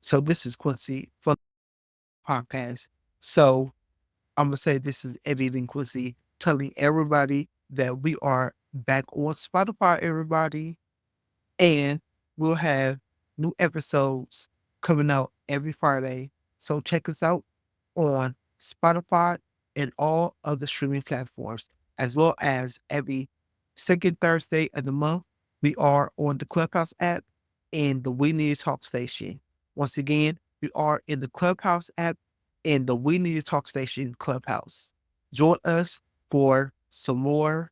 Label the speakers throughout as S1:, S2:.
S1: So this is Quincy from the podcast. So I'm gonna say this is editing Quincy, telling everybody that we are back on Spotify, everybody, and we'll have new episodes coming out every Friday. So check us out on Spotify and all other streaming platforms, as well as every second Thursday of the month. We are on the Clubhouse app and the We Need to Talk station. Once again, we are in the Clubhouse app and the We Need to Talk station Clubhouse. Join us for some more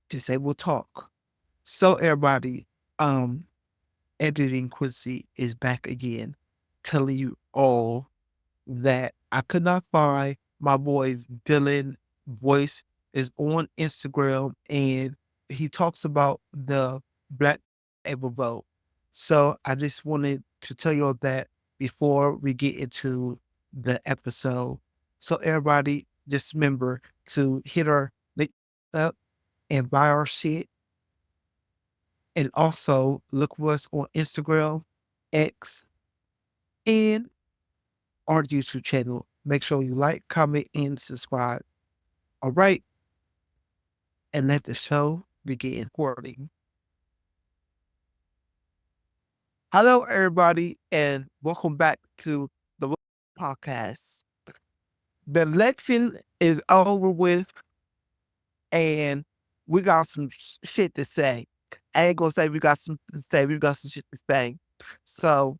S1: disabled talk. So everybody, um, editing Quincy is back again, telling you all that I could not find my boy's Dylan voice is on Instagram and he talks about the Black able vote. So I just wanted to tell you all that before we get into the episode. So everybody just remember to hit our link up and buy our shit. And also look for us on Instagram, X, and our YouTube channel. Make sure you like, comment, and subscribe. All right. And let the show begin recording. Hello, everybody, and welcome back to the podcast. The election is over with, and we got some shit to say. I ain't gonna say we got something to say, we got some shit to say. So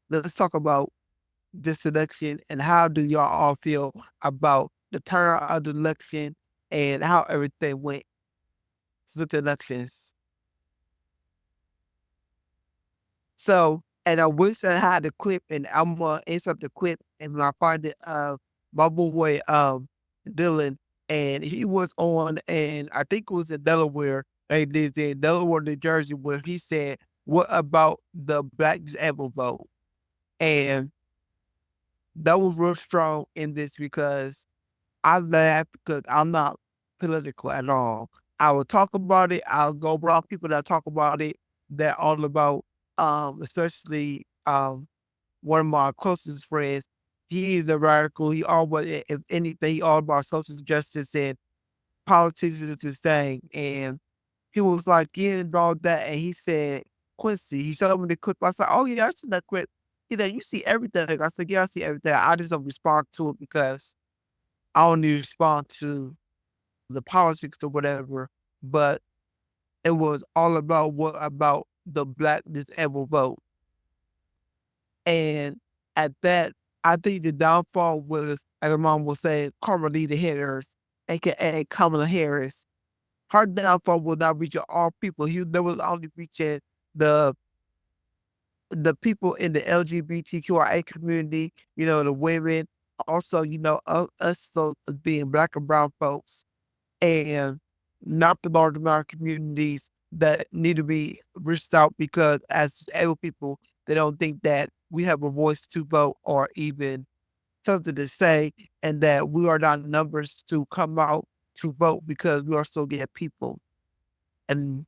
S1: let's talk about this election and how do y'all all feel about the turnout of the election and how everything went with the elections. So, and I wish I had the clip, and I'm gonna insert the clip, and when I find it, my boy, Dylan, and he was on, and I think it was in Delaware, and this in Delaware, New Jersey, where he said, "What about the Black disabled vote?" And that was real strong in this because I laugh because I'm not political at all. I will talk about it. I'll go block people that talk about it. That all about, especially one of my closest friends. He is a radical. He always, if anything, he all about social justice and politics is his thing. And he was like getting about that, and he said, Quincy, he showed me the clip. I said, oh yeah, I see that clip. He said, you see everything. I said, yeah, I see everything. I just don't respond to it because I only respond to the politics or whatever, but it was all about what about the Black disabled vote. And at that, I think the downfall was, as my mom was saying, Carmelita Harris, aka Kamala Harris. Her downfall was not reaching all people. They was only reaching the the people in the LGBTQIA community, the women, also, us so being Black and brown folks and not the large amount of communities that need to be reached out because as disabled people, they don't think that we have a voice to vote or even something to say, and that we are not numbers to come out to vote because we are still getting people. And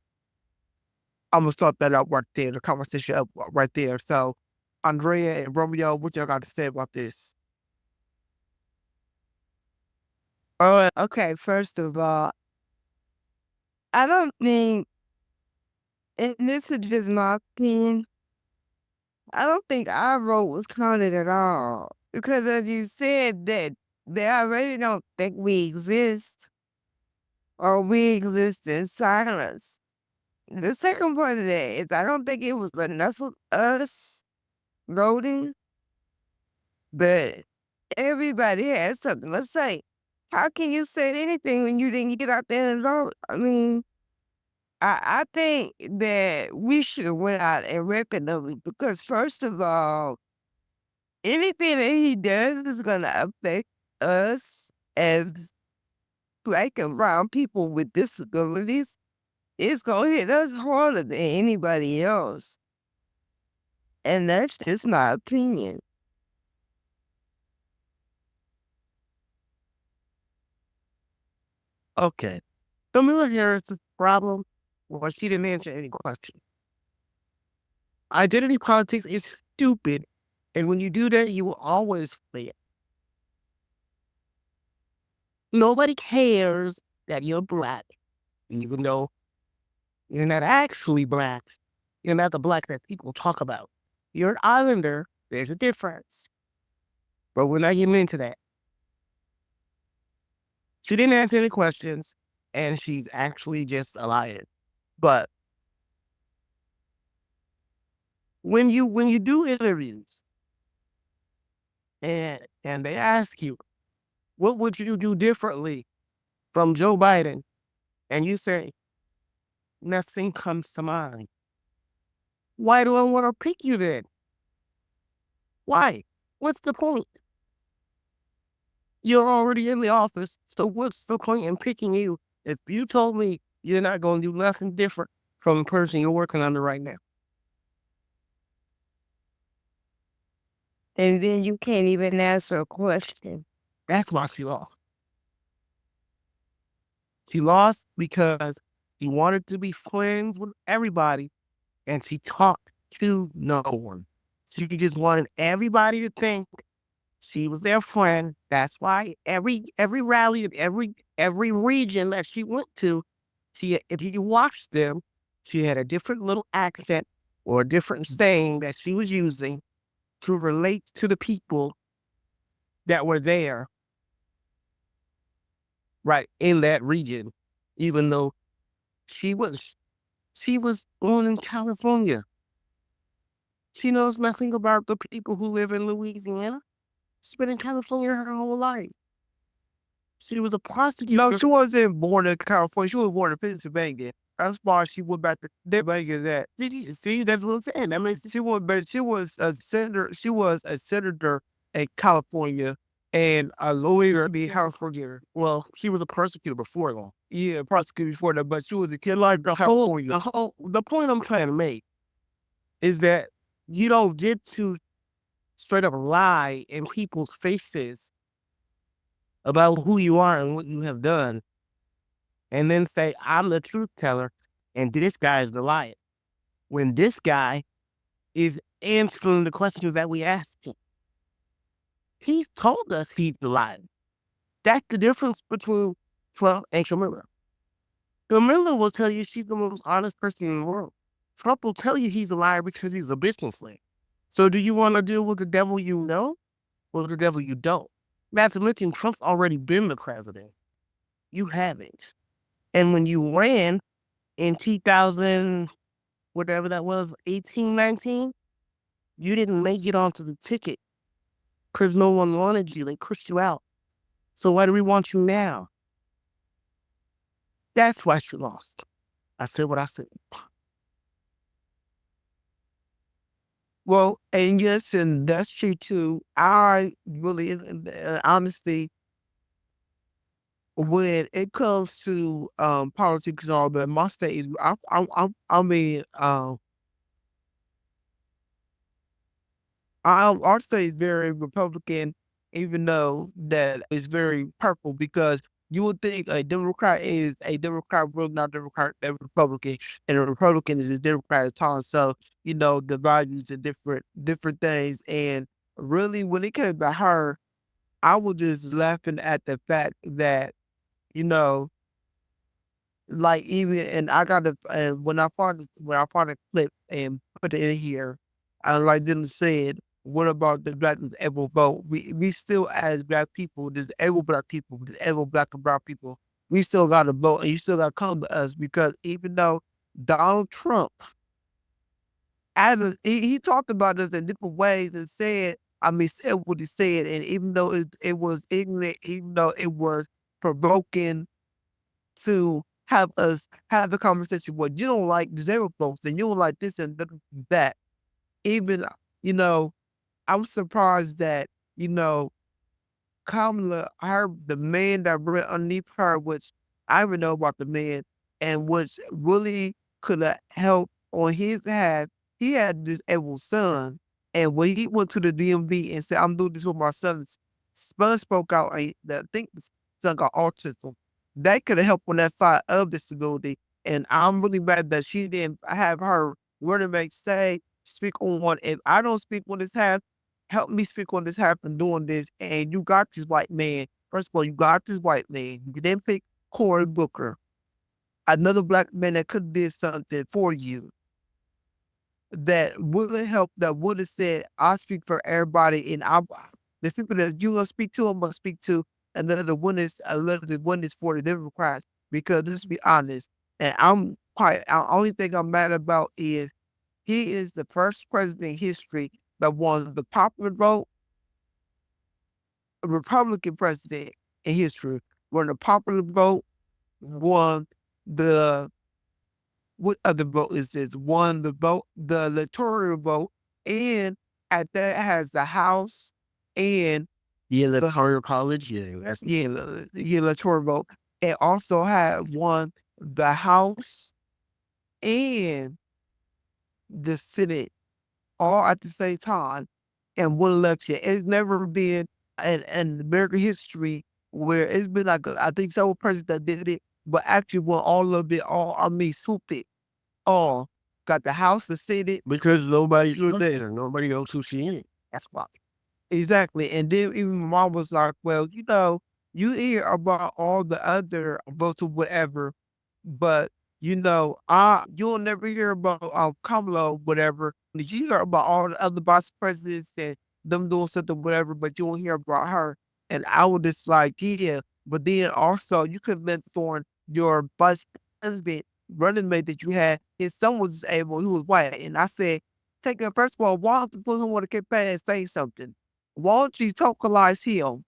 S1: I'm gonna start that out right there, the conversation up right there. So, Andrea and Romeo, what y'all got to say about this?
S2: Okay, first of all, I don't think, and this is just my opinion, I don't think our vote was counted at all. Because as you said that they already don't think we exist or we exist in silence. The second part of that is I don't think it was enough of us voting, but everybody had something to say. How can you say anything when you didn't get out there and vote? I mean, I think that we should have went out and recognize because first of all, anything that he does is gonna affect us as Black and brown people with disabilities. It's gonna hit us harder than anybody else. And that's just my opinion.
S1: Okay. Camilla Harris's problem was she didn't answer any question. Identity politics is stupid
S3: And when you do that, you will always fail. Nobody cares that you're black, even though you're not actually black. You're not the black that people talk about. You're an islander. There's a difference. But we're not getting into that. She didn't answer any questions, and she's actually just a liar. But when you do interviews and they ask you, what would you do differently from Joe Biden? And you say, nothing comes to mind. Why do I want to pick you then? Why? What's the point? You're already in the office, so what's the point in picking you if you told me you're not going to do nothing different from the person you're working under right now?
S2: And then you can't even answer a question.
S3: That's why she lost. She lost because she wanted to be friends with everybody and she talked to no one. She just wanted everybody to think she was their friend. That's why every rally of every region that she went to, she if you watched them, she had a different little accent or a different saying that she was using to relate to the people that were there, right, in that region, even though she was she was born in California. She knows nothing about the people who live in Louisiana. She's been in California her whole life. She was a
S1: No,
S3: prosecutor.
S1: she wasn't born in California. She was born in Pennsylvania. That's why she went back to Pennsylvania. That
S3: Did you see? That's what I'm saying. That makes
S1: she was, but she was a senator. She was a senator in California and a lawyer in California.
S3: well, she was a prosecutor before long.
S1: Yeah, prosecuted before that, but she was a kid
S3: Like
S1: in California.
S3: the point I'm trying to make is that you don't get to straight up lie in people's faces about who you are and what you have done, and then say I'm the truth teller, and this guy is the liar. When this guy is answering the questions that we asked him, he told us he's the liar. That's the difference between Trump and Camilla. Camilla will tell you she's the most honest person in the world. Trump will tell you he's a liar because he's a businessman. So do you want to deal with the devil you know or the devil you don't? Not to mention, Trump's already been the president. You haven't. And when you ran in 2000, whatever that was, 18, 19, you didn't make it onto the ticket because no one wanted you. They pushed you out. So why do we want you now? That's why she lost. I said what I said.
S1: Well, and yes, and that's true too. I really, honestly, when it comes to politics and all that, my state is, I mean, our state is very Republican, even though that is very purple because you would think a Democrat is a Democrat, will not Democrat, a Republican, and a Republican is a Democrat at times. So the values are different things. And really, when it came to her, I was just laughing at the fact that you know like even and I got to and when I found a clip and put it in here, I like didn't say it. What about the black disabled vote? We still as black people, disabled black and brown people, we still got to vote, and you still got to come to us because even though Donald Trump, he talked about us in different ways and said, I mean, said what he said, and even though it was ignorant, even though it was provoking to have us have a conversation where you don't like disabled folks and you don't like this and that. Even, you know, I'm surprised that, you know, Kamala, the man that went underneath her, which I even know about the man, and which really could have helped on his behalf. He had this able son, and when he went to the DMV and said, "I'm doing this with my son," son spoke out. I think the son got autism. That could have helped on that side of disability, and I'm really mad that she didn't have her word to make say speak on one. If I don't speak on this half, help me speak on this happen doing this, and you got this white man. First of all, you got this white man. You then pick Cory Booker, another black man that could have did something for you that would have helped, that would have said, I speak for everybody, and the people that you gonna speak to, I'm gonna speak to another one is for the Democrats. Because let's be honest, and the only thing I'm mad about is he is the first president in history that won the popular vote, a Republican president in history, won the popular vote, won the what other vote is this? Won the vote, the electoral vote, and at that has the House and
S3: Yeah, the electoral college. Yeah, that's
S1: the electoral vote. It also had won the House and the Senate all at the same time in one election. It's never been in American history where it's been like I think several presidents that did it, but actually won all of it. Swooped it all. Got the House, the Senate.
S3: because nobody's there. Nobody knows who she is. That's why.
S1: Exactly. And then even my mom was like, well, you hear about all the other votes or whatever, but you'll never hear about Kamala or whatever. You hear about all the other vice presidents and them doing something, whatever, but you won't hear about her. And I was just like, yeah. But then also you could have been throwing your vice president running mate that you had, his son was disabled, he was white. And I said, take it first of all, why don't you put him on the campaign and say something? Why don't you tokenize him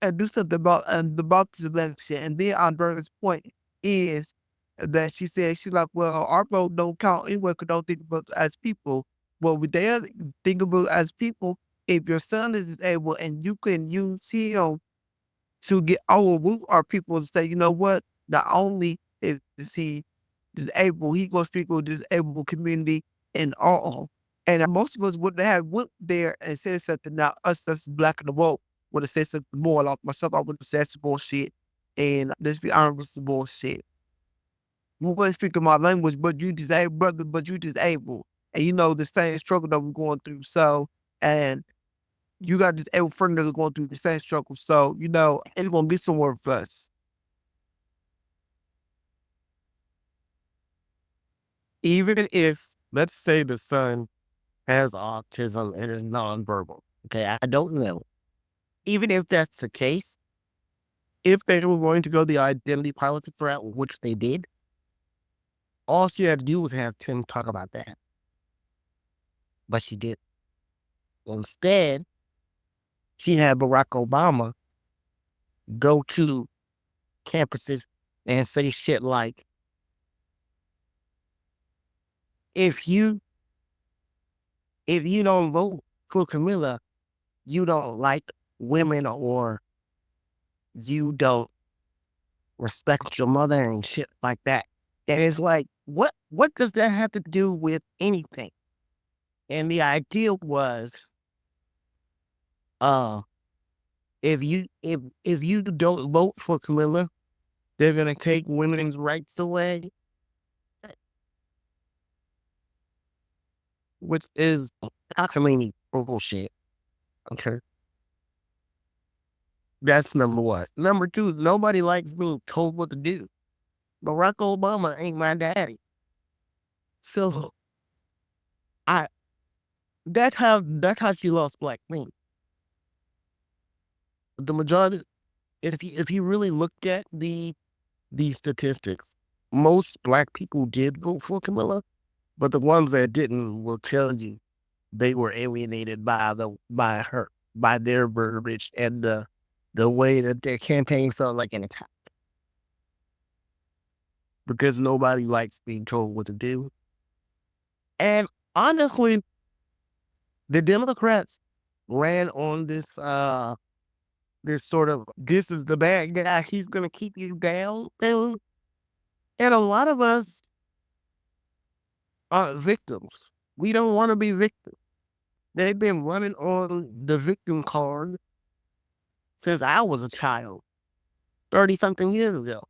S1: and do something about this election? And then Andrea's point is that she said, she's like, well, our vote don't count anyway because don't think about us as people. Well, we dare think about as people. If your son is disabled and you can use him to get overrule our people and say, you know what? Not only is he disabled, he gonna speak with the disabled community and all. And most of us wouldn't have went there and said something. Now us that's black in the world would have said something more. Like myself, I would have said some bullshit. And let's be honest with the bullshit. We wasn't speaking my language, but you disabled, brother, but you disabled. And you know the same struggle that we're going through. So, and you got disabled friends that are going through the same struggle. So, it's gonna get somewhere with us.
S3: Even if, let's say, the son has autism and is nonverbal. Okay, I don't know. Even if that's the case, if they were going to go the identity politics route, which they did, all she had to do was have Tim talk about that. But she did. Instead, she had Barack Obama go to campuses and say shit like, if you don't vote for Camilla, you don't like women or you don't respect your mother and shit like that. And it's like, what does that have to do with anything? And the idea was, uh, if you don't vote for Camilla, they're gonna take women's rights away, which is actually bullshit. Okay, that's number one. Number two, nobody likes being told what to do. Barack Obama ain't my daddy, so I that's how she lost black men. The majority, if you really look at the statistics, most black people did vote for Camilla, but the ones that didn't will tell you they were alienated by their verbiage and the way that their campaign felt like an attack. Because nobody likes being told what to do. And honestly, the Democrats ran on this sort of, this is the bad guy, he's gonna keep you down thing. And a lot of us are victims. We don't want to be victims. They've been running on the victim card since I was a child, 30 something years ago.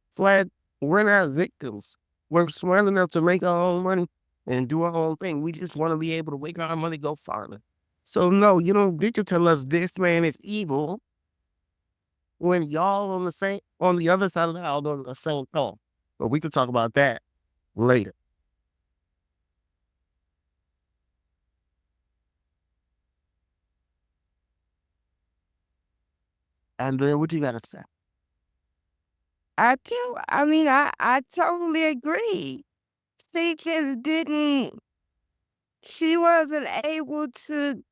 S3: It's like, we're not victims. We're smart enough to make our own money and do our own thing. We just want to be able to make our money go farther. So no, you don't get to tell us this man is evil when y'all on the other side of the aisle on the same thing. But we can talk about that later. Andrea, what you gotta say?
S2: I totally agree. She just didn't, she wasn't able to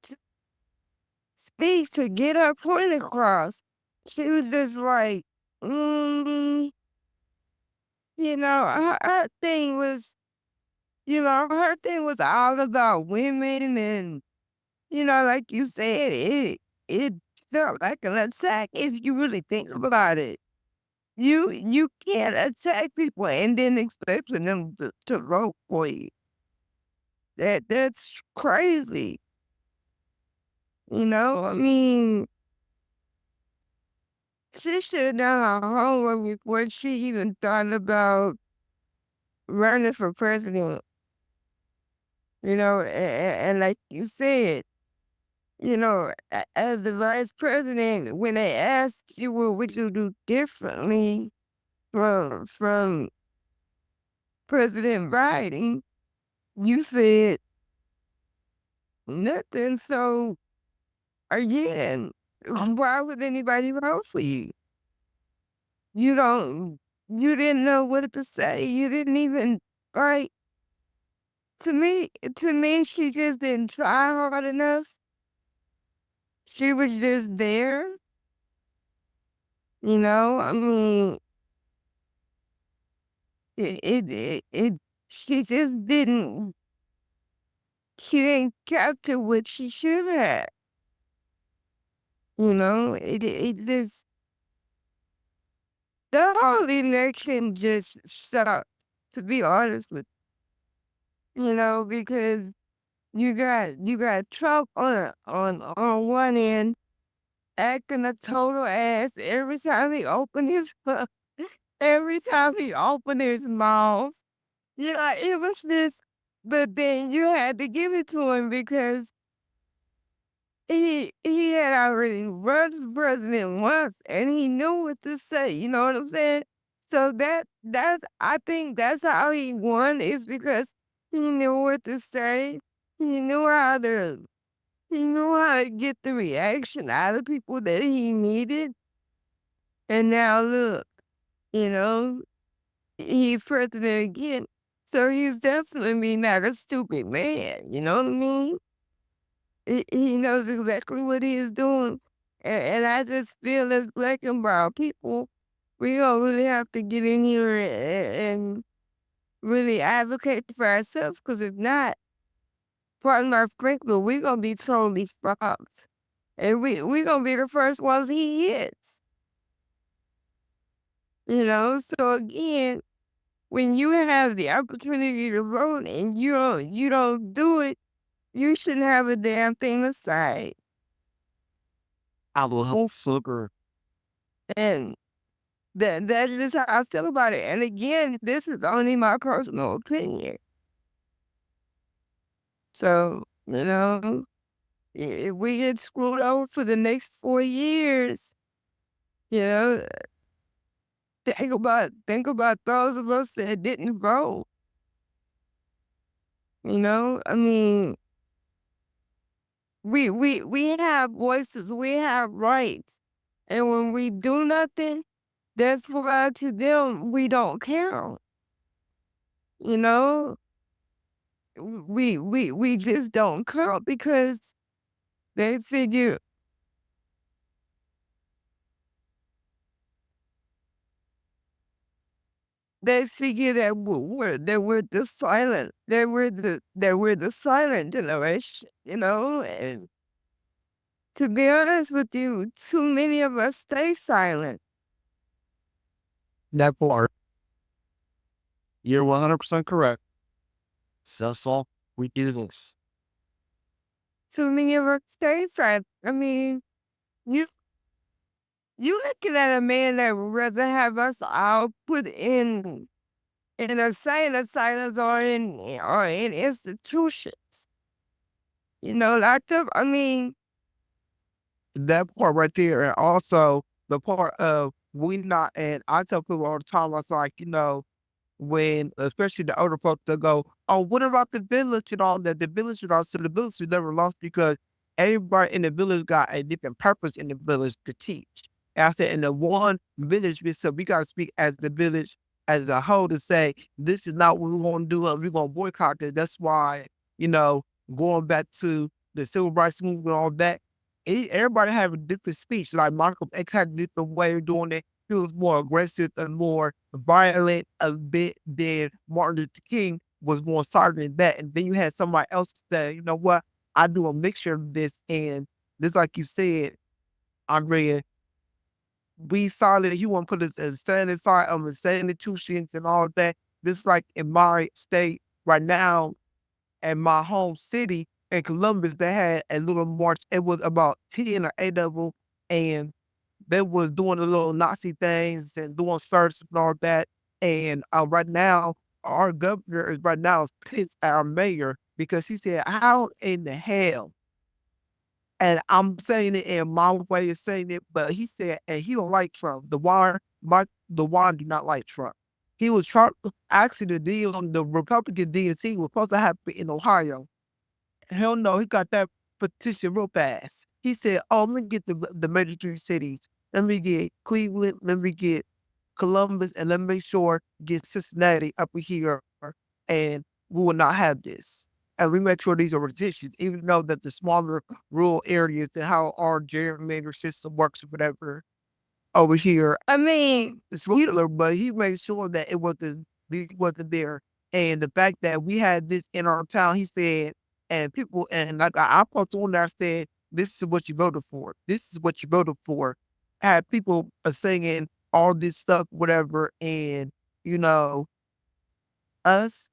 S2: speak, to get her point across. She was just like, mm, her thing was, her thing was all about women and, like you said, it felt like an attack if you really think about it. You can't attack people and then expect for them to vote for you. That's crazy. I mean, she should have done her homework before she even thought about running for president. And like you said, as the vice president, when they asked you what would you do differently from President Biden, you said nothing. So again, why would anybody vote for you? You don't, you didn't know what to say. You didn't even, like, to me, she just didn't try hard enough. She was just there, I mean, she just she didn't capture what she should have, it just, the whole election just sucked, to be honest with because you got Trump on one end acting a total ass every time he opened his every time he opened his mouth. It was just, but then you had to give it to him because he had already run for president once and he knew what to say. You know what I'm saying? So I think that's how he won, is because he knew what to say. He knew how to he knew how to get the reaction out of people that he needed. And now look, you know, he's president again. So he's definitely not a stupid man. You know what I mean? He knows exactly what he is doing. And I just feel as black and brown people, we don't really have to get in here and really advocate for ourselves. Because if not, pardon our Franklin, we're going to be totally fucked. And we going to be the first ones he hits. So again, when you have the opportunity to vote and you don't do it, you shouldn't have a damn thing to say.
S3: I will help sugar.
S2: And that is how I feel about it. And again, this is only my personal opinion. So, if we get screwed over for the next 4 years, you know, think about those of us that didn't vote. I mean, we have voices, we have rights. And when we do nothing, that's why to them we don't care. You know, we just don't care because they figure that we're the silent, that we're the silent generation, and to be honest with you, too many of us stay silent.
S3: That part. You're 100% correct. So that's all we do this.
S2: Too many of us stay silent. I mean, you you looking at a man that would rather have us all put in in insane asylums or in institutions. Like I mean,
S1: That part right there, and also the part of we not. And I tell people all the time, I was like, when especially the older folks that go, "Oh, what about the village and all that?" The village and all, so the village is never lost because everybody in the village got a different purpose in the village to teach. And I said, in the one village, we got to speak as the village as a whole to say, this is not what we want to do, and we're going to boycott it. That's why, you know, going back to the civil rights movement and all that, everybody have a different speech. Like Malcolm X had a different way of doing it. He was more aggressive and more violent a bit than Martin Luther King was more solid than that. And then you had somebody else say, you know what, I do a mixture of this. And just like you said, Andrea, we solid, you want to put us as standing side of institutions and all that. Just like in my state right now, in my home city in Columbus, they had a little march. It was about 10 or 8 of them. And they was doing the little Nazi things and doing search and all that. And right now, our governor is right now is pissed at our mayor because he said, "How in the hell?" And I'm saying it in my way of saying it, but he said, and he don't like Trump. The wire do not like Trump. He was Trump. Actually, the deal on the Republican DNC was supposed to happen in Ohio. Hell no, he got that petition real fast. He said, "Oh, let me get the major three cities. Let me get Cleveland, let me get Columbus, and let me make sure get Cincinnati up here, and we will not have this. And we make sure these are petitions, even though that the smaller rural areas and how our gerrymander system works or whatever over here
S2: I mean,
S1: sweeter, but he made sure that it wasn't there. And the fact that we had this in our town, he said, and people, and like I posted on there, I said, "This is what you voted for. This is what you voted for." Had people singing all this stuff, whatever, and you know, us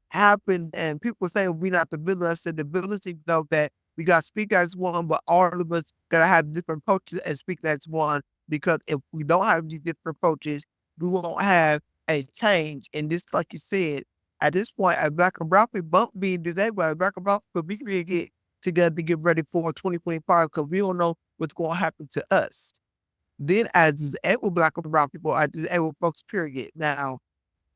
S1: happened and people say we not the village. I said the village you know that we got to speak as one, but all of us gotta have different approaches and speak as one because if we don't have these different approaches, we won't have a change. And this, like you said, at this point, as black and brown people bump being disabled, as black and brown people, we can get together to get ready for 2025 because we don't know what's going to happen to us. Then, as disabled black and brown people, as disabled folks, period. Now,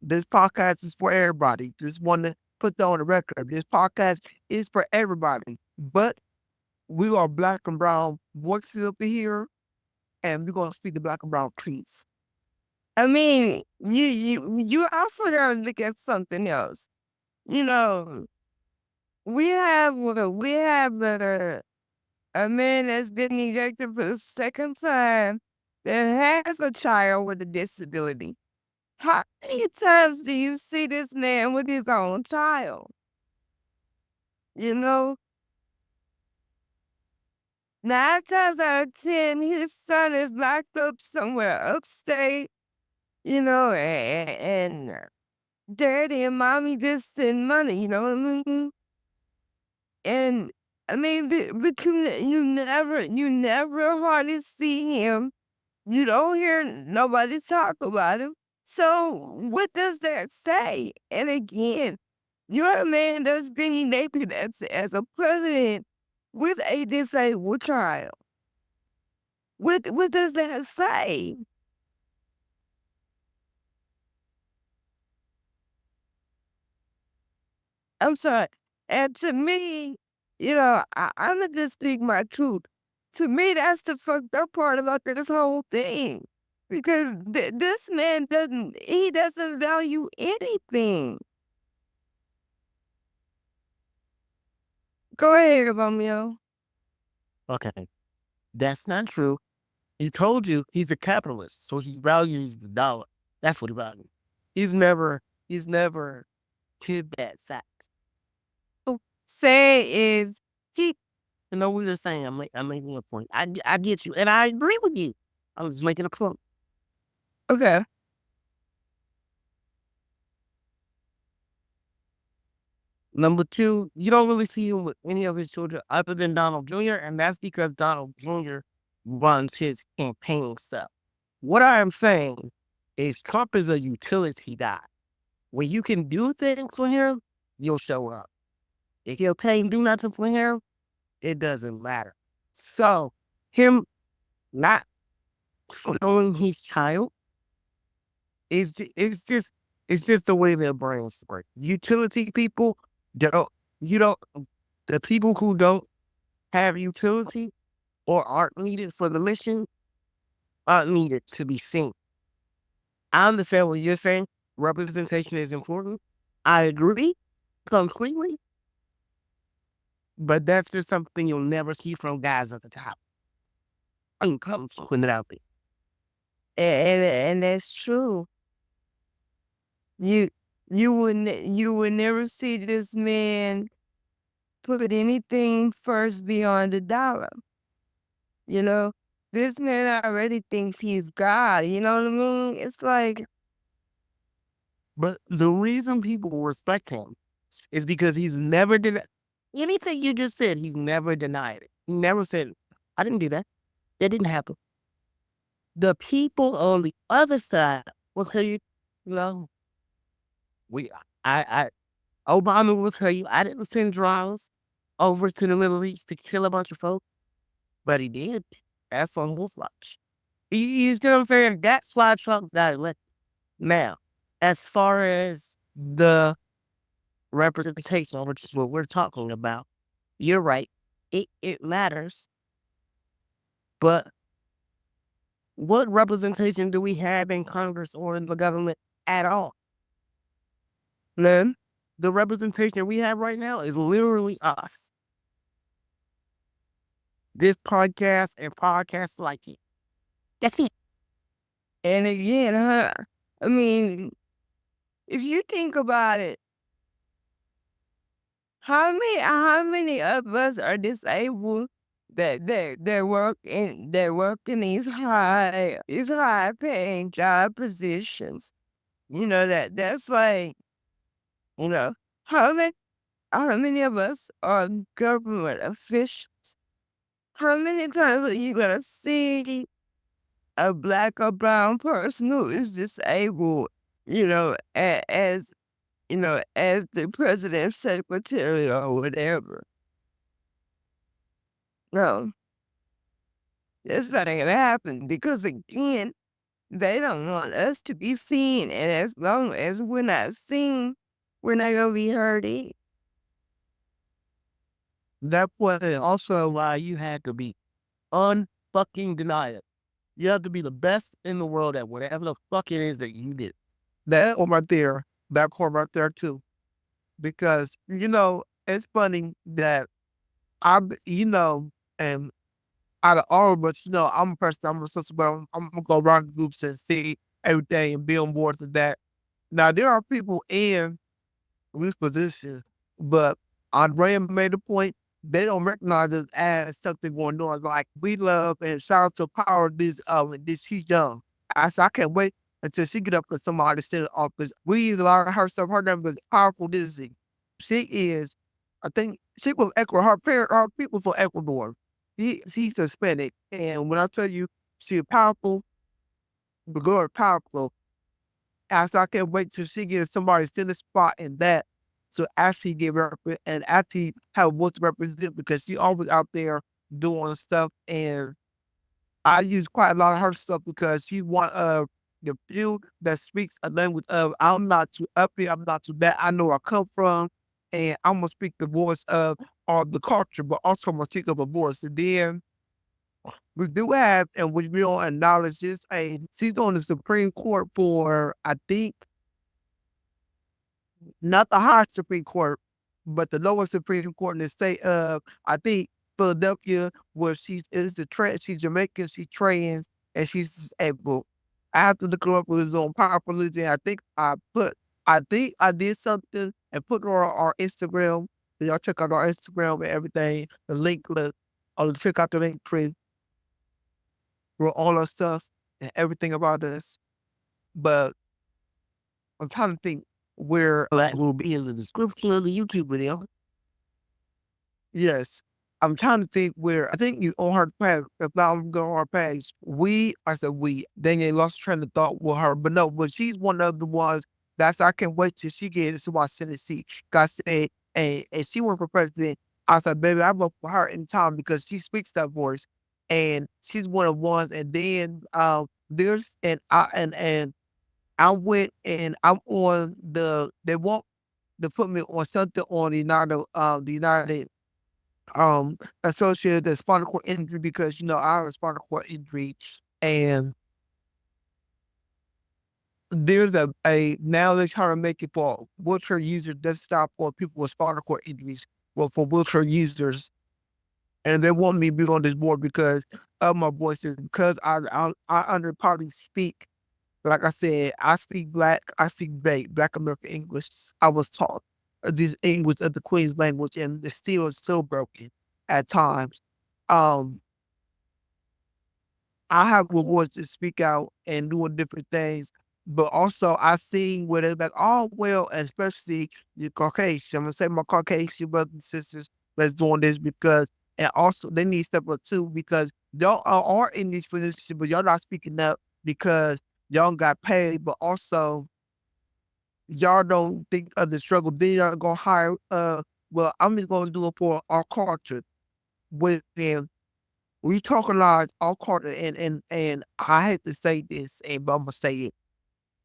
S1: this podcast is for everybody. Just want to put that on the record. This podcast is for everybody. But we are black and brown voices up in here, and we're gonna speak the black and brown trees.
S2: I mean, you also gotta look at something else. You know, we have a man that's been elected for the second time that has a child with a disability. How many times do you see this man with his own child? You know, 9 times out of 10, his son is locked up somewhere upstate, and daddy and mommy just send money, you know what I mean? And I mean, but you never hardly see him. You don't hear nobody talk about him. So what does that say? And again, you're a man that's been elected as a president with a disabled child. What does that say? I'm sorry. And to me, I'm gonna just speak my truth. To me, that's the fucked up part about this whole thing. Because this man doesn't value anything. Go ahead, Romeo.
S3: Okay, that's not true. He told you he's a capitalist, so he values the dollar. That's what he values. He's never, he's never hid that fact.
S2: Say is he
S3: You know what you're saying? I'm making a point. I get you, and I agree with you. I was making a point.
S2: okay.
S3: Number two, you don't really see him with any of his children other than Donald Jr., and that's because Donald Jr. runs his campaign stuff. What I am saying is Trump is a utility guy. When you can do things for him, you'll show up. If you can't do nothing for him, it doesn't matter. So him not showing his child it's just the way their brains work. Utility people don't you don't the people who don't have utility or aren't needed for the mission aren't needed to be seen. I understand what you're saying. Representation is important. I agree completely, but that's just something you'll never see from guys at the top. I'm putting it out there.
S2: And that's true. You you would never see this man put anything first beyond the dollar. You know, this man already thinks he's God. You know what I mean? It's like,
S3: But the reason people respect him is because he's never denied anything you just said. He's never denied it. He never said, "I didn't do that. That didn't happen." The people on the other side will tell you, "No, we, Obama will tell you, I didn't send drones over to the Middle East to kill a bunch of folks, but he did. That's on Wolf Watch." You see what I'm saying? That's why Trump got elected. Now, as far as the representation, which is what we're talking about, you're right. It matters. But what representation do we have in Congress or in the government at all? None. The representation we have right now is literally us. This podcast and podcasts like it. That's it.
S2: and again, huh? I mean, if you think about it, how many of us are disabled that work in these high paying job positions? You know that's like, you know, how many how many of us are government officials? How many times are you gonna see a black or brown person who is disabled, as as the president's secretary or whatever? No, that's not gonna happen because again, they don't want us to be seen, and as long as we're not seen, we're not gonna be heard either.
S3: That's what also why you had to be unfucking denied. You have to be the best in the world at whatever the fuck it is that you did.
S1: That one right there, that part right there too. Because, it's funny that and out of all of us, I'm a person, I'm a sister, but I'm gonna go around the groups and see everything and be on board with that. Now there are people in these positions, but Andrea made a point, they don't recognize it as something going on. Like we love and shout out to Power this she young. I said I can't wait until she get up for somebody still in office. We use a lot of her stuff. Her name is powerful Dizzy. She is, I think she was Ecuador. Her people from Ecuador. She's Hispanic, and when I tell you she's powerful, the girl is powerful. I said I can't wait till she gets somebody still in the spot in that to actually give her and actually have what to represent because she always out there doing stuff and I use quite a lot of her stuff because she's one of the few that speaks a language of I'm not too uppity, I'm not too bad. I know where I come from, and I'm gonna speak the voice of all the culture, but also I'm gonna speak of a voice. And then we do have, and we don't acknowledge this, she's on the Supreme Court for I think not the high Supreme Court, but the lowest Supreme Court in the state of, I think, Philadelphia, where she is she's Jamaican, she's trans, and she's disabled. I have to look her up with his own powerful religion. I think I did something and put her on our Instagram. So y'all check out our Instagram and everything. The link, check out the link tree for all our stuff and everything about us. But I'm trying to think where
S3: That will be in the description of the YouTube video.
S1: yes. I'm trying to think where I think you on her page. If not, I'm going on her page. I said we. Then they lost train of thought with her. But no, but she's one of the ones That's I can't wait till she gets to Washington Tennessee. I said, and she went for president. I said, baby, I vote for her in time because she speaks that voice, and she's one of the ones. And then there's and I went and I'm on they want to put me on something on the United associated with spinal cord injury because I have a spinal cord injury, and there's a now they're trying to make it for wheelchair users. That's stop for people with spinal cord injuries. Well, for wheelchair users, and they want me to be on this board because of my voice, because I under probably speak. Like I said, I speak black, I speak black American English. I was taught this English of the Queen's language, and it's still broken at times. Um, I have a voice to speak out and doing different things, but also I seen where they're like, oh well, especially the Caucasian. I'm gonna say my Caucasian brothers and sisters that's doing this because, and also they need to step up too because y'all are in these positions, but y'all not speaking up because y'all got paid, but also y'all don't think of the struggle. Then y'all gonna hire. Well, I'm just gonna do it for our culture. With them, we talk a lot our culture, and I hate to say this, and but I'm gonna say it.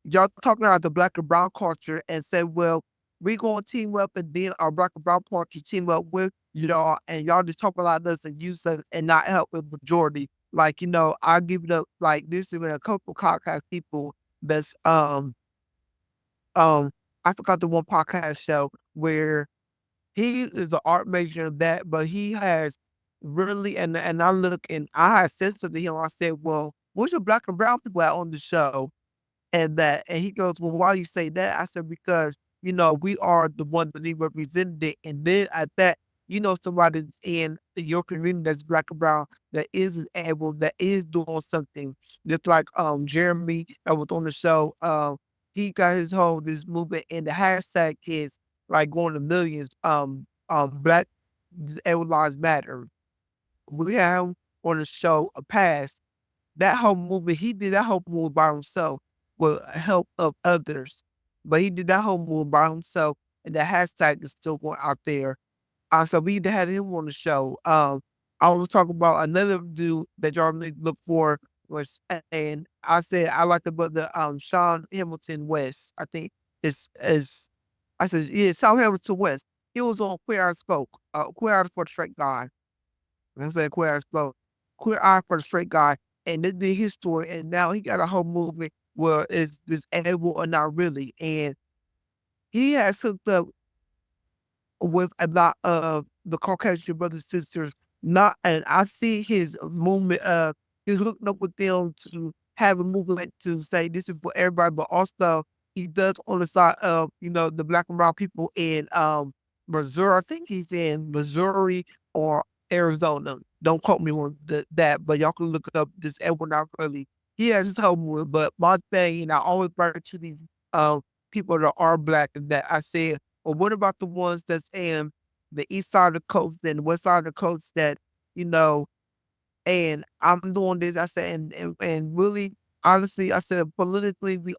S1: Y'all talking about the black and brown culture and say, well, we gonna team up, and then our black and brown culture team up with y'all, and y'all just talk about us and use us and not help with majority. Like I give it up. Like this is when a couple podcast people that's um, I forgot the one podcast show where he is an art major of that, but he has really and I look and I had sense to him. I said, "Well, where's your black and brown people at on the show?" And he goes, "Well, why you say that?" I said, "Because we are the ones that need represented, and then at that, somebody in your community that's black and brown that is able, that is doing something, just like Jeremy that was on the show. He got his whole this movement, and the hashtag is like going to millions. Black lives matter. We have on the show a past that whole movie, he did that whole movie by himself with help of others. But he did that whole movie by himself, and the hashtag is still going out there. So we had him on the show. I was talking about another dude that y'all need to look for was, and I said I like the brother Sean Hamilton West. I think is I said yeah, Sean Hamilton West. He was on Queer Eye Spoke, Queer Eye for the Straight Guy. I'm saying Queer Eye Spoke, Queer Eye for the Straight Guy, and this did his story, and now he got a whole movement where it's disabled or not really, and he has hooked up with a lot of the Caucasian brothers and sisters. Not, and I see his movement. He's hooking up with them to have a movement to say this is for everybody, but also he does on the side of the black and brown people in Missouri. I think he's in Missouri or Arizona. Don't quote me on that, but y'all can look it up. This Edward not really. He has his whole movement, but my thing, I always bring it to these people that are black, and that I said, or what about the ones that's in the east side of the coast and the west side of the coast that, you know, and I'm doing this, I said, and really, honestly, I said, politically, we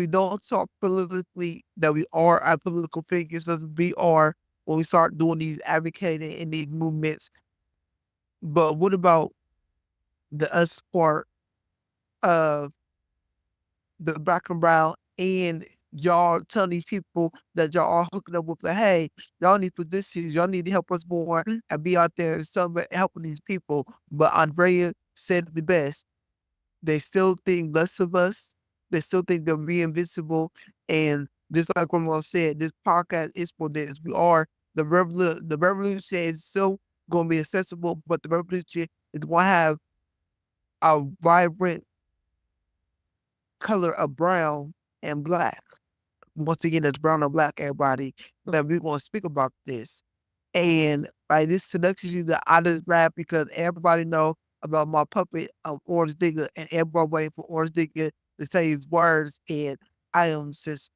S1: don't talk politically that we are our political figures as we are when we start doing these advocating in these movements. But what about the us part of the black and brown and y'all telling these people that y'all are hooking up with the hey, y'all need positions, y'all need to help us more and be out there and helping these people. But Andrea said it the best. They still think less of us. They still think they're being invincible. And just like Romeo said, this podcast is for this. We are the revolution is still gonna be accessible, but the revolution is gonna have a vibrant color of brown and black. Once again, it's brown and black, everybody, that we're going to speak about this. And by this seduction that I just grab because everybody know about my puppet, Orange Digger, and everybody waiting for Orange Digger to say his words. And I am just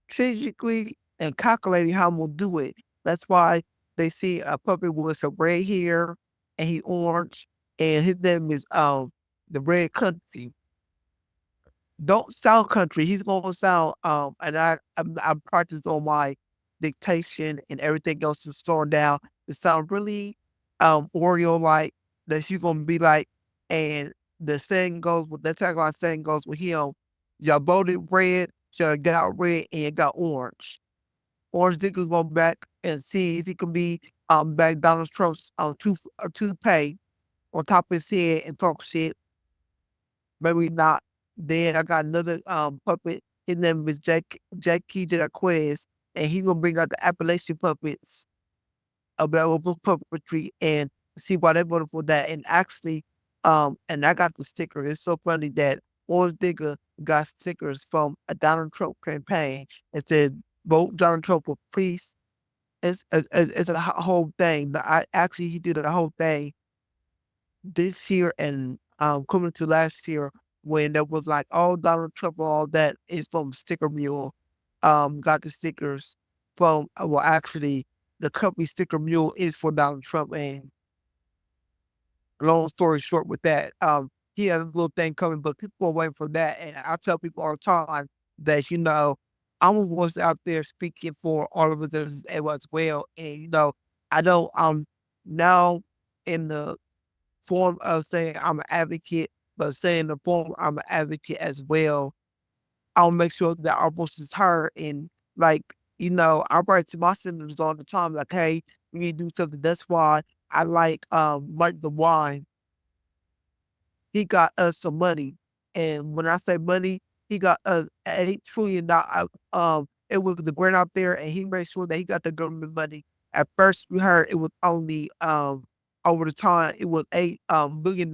S1: strategically and calculating how I'm going to do it. That's why they see a puppet with some red hair and he orange, and his name is the Red Country. don't sound country. He's gonna sound and I'm practiced on my dictation and everything else to slow down to sound really Oreo like that he's gonna be like and the saying goes with the tagline saying goes with him, y'all voted red, y'all got red and you got orange. Orange Dickens go back and see if he can be back Donald Trump's toupee on top of his head and talk shit. Maybe not. Then I got another puppet. His name is Jackie Jacquez, and he's gonna bring out the Appalachian puppets available puppetry and see why they voted for that. And actually, and I got the sticker. It's so funny that Orange Digger got stickers from a Donald Trump campaign. It said vote Donald Trump for peace. It's a whole thing. I actually he did a whole thing this year and coming to last year when there was like all Donald Trump and all that is from Sticker Mule. Got the stickers from well actually the company Sticker Mule is for Donald Trump and long story short with that, he had a little thing coming, but people are waiting for that. And I tell people all the time that, I'm was out there speaking for all of us as well. And I know I'm now in the form of saying I'm an advocate, but saying the form I'm an advocate as well. I'll make sure that our voice is heard. And like, I write to my senators all the time, like, hey, we need to do something. That's why I like the wine he got us some money. And when I say money, he got us $8 trillion. It was the grant out there, and he made sure that he got the government money. At first, we heard it was only over the time it was $8 billion.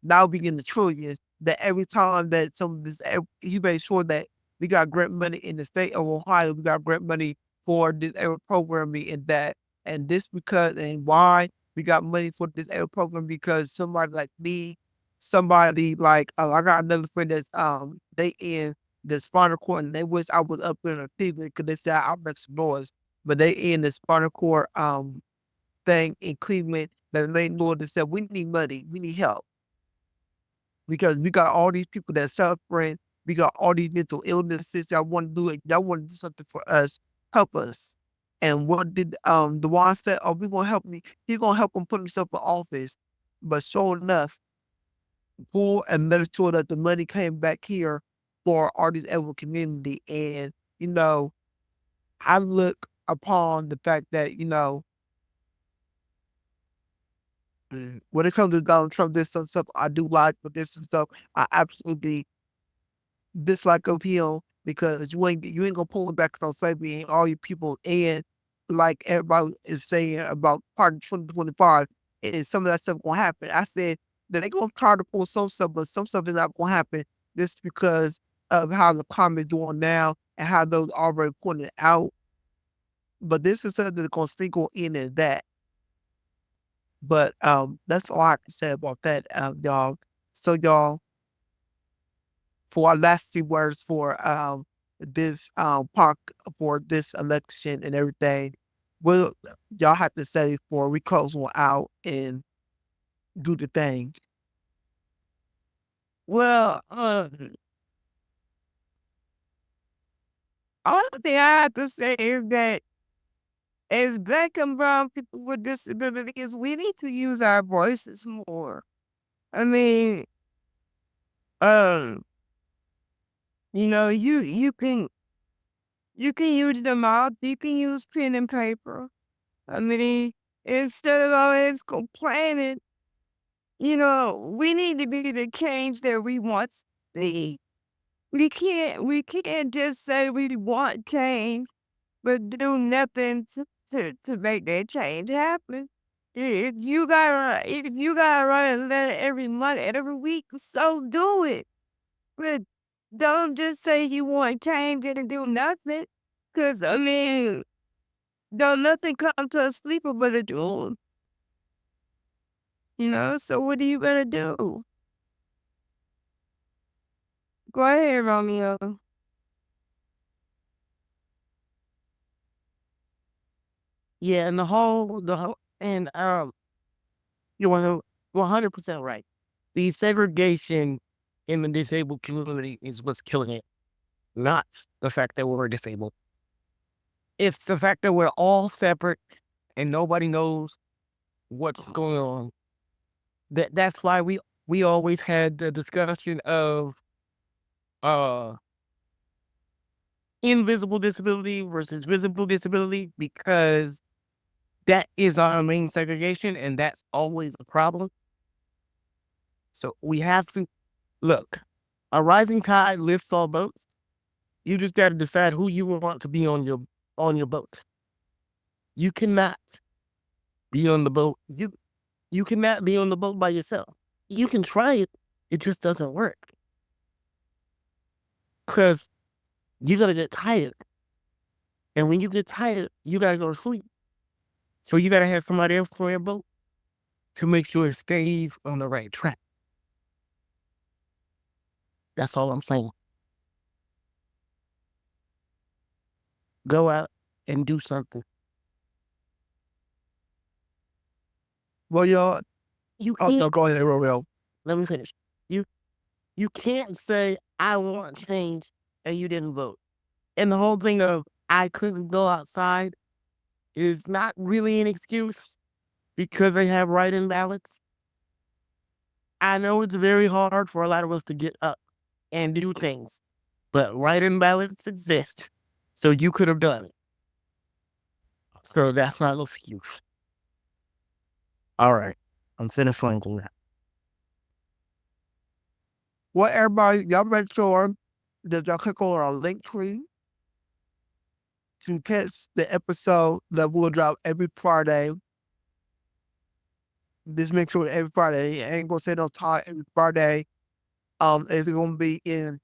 S1: Now we in the trillions. That every time that some of this, he made sure that we got grant money in the state of Ohio. We got grant money for this programming and that, and this because and why we got money for this program because somebody like me somebody like I got another friend that's they in the spinal cord and they wish I was up in a Cleveland because they said I'll make some noise. But they in the spinal cord thing in Cleveland that they know that said we need money, we need help. Because we got all these people that suffering, we got all these mental illnesses that want to do it, y'all want to do something for us, help us. And what did the one said, oh, we gonna help me, he's gonna help him put himself in office. But sure enough, pull and make sure that the money came back here for our disabled community. And, I look upon the fact that, when it comes to Donald Trump, there's some stuff I do like, but there's some stuff I absolutely dislike of him because you ain't gonna pull it back on slavery and all you people and like everybody is saying about part of 2025 and some of that stuff gonna happen. I said that they gonna try to pull some stuff, but some stuff is not gonna happen just because of how the climate is doing now and how those already pointed out. But this is something that's gonna sprinkle in and that. But that's all I can say about that, y'all. So y'all for our last two words for this park for this election and everything. What y'all have to say before we close one out and do the thing?
S2: Well, all thing I have to say is that as black and brown people with disabilities, we need to use our voices more. I mean, um, you can use the mouth, you can use pen and paper. I mean, instead of always complaining, we need to be the change that we want to see. We can't just say we want change, but do nothing to make that change happen. If you gotta write a letter every month, every week, so do it. But don't just say you want change and do nothing. Cause I mean, don't nothing come to a sleeper but a dream. So what are you gonna do? Go ahead, Romeo.
S3: Yeah, and the whole and you're 100% right. The segregation in the disabled community is what's killing it, not the fact that we're disabled. It's the fact that we're all separate and nobody knows what's going on. That's why we always had the discussion of uh invisible disability versus visible disability, because that is our main segregation and that's always a problem. So we have to look. A rising tide lifts all boats. You just got to decide who you want to be on your boat. You cannot be on the boat. You cannot be on the boat by yourself. You can try it. It just doesn't work. Because you gotta get tired. And when you get tired, you gotta go to sleep. So you gotta have somebody else for your boat to make sure it stays on the right track. That's all I'm saying. Go out and do something.
S1: Well, y'all,
S3: You
S1: oh,
S3: can't
S1: no, go ahead, Romeo.
S3: let me finish. You you can't say I want change and you didn't vote. And the whole thing of I couldn't go outside is not really an excuse because they have write-in ballots. I know it's very hard for a lot of us to get up and do things, but write-in ballots exist. So you could have done it. So that's not an excuse. All right. I'm finished ranting that.
S1: Well, everybody, y'all make sure that y'all click on our link tree to catch the episode that will drop every Friday. Just make sure that every Friday, I ain't gonna say no time every Friday. It's gonna be in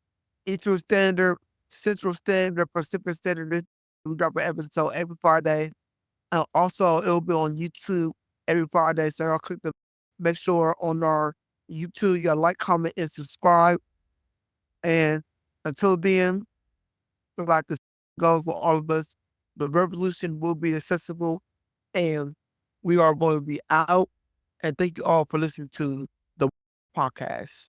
S1: Eastern Standard, Central Standard, Pacific Standard. We drop an episode every Friday. Also, it'll be on YouTube every Friday. So I'll click the make sure on our YouTube you like, comment, and subscribe. And until then, like this goes with all of us, the revolution will be accessible, and we are going to be out. And thank you all for listening to the podcast.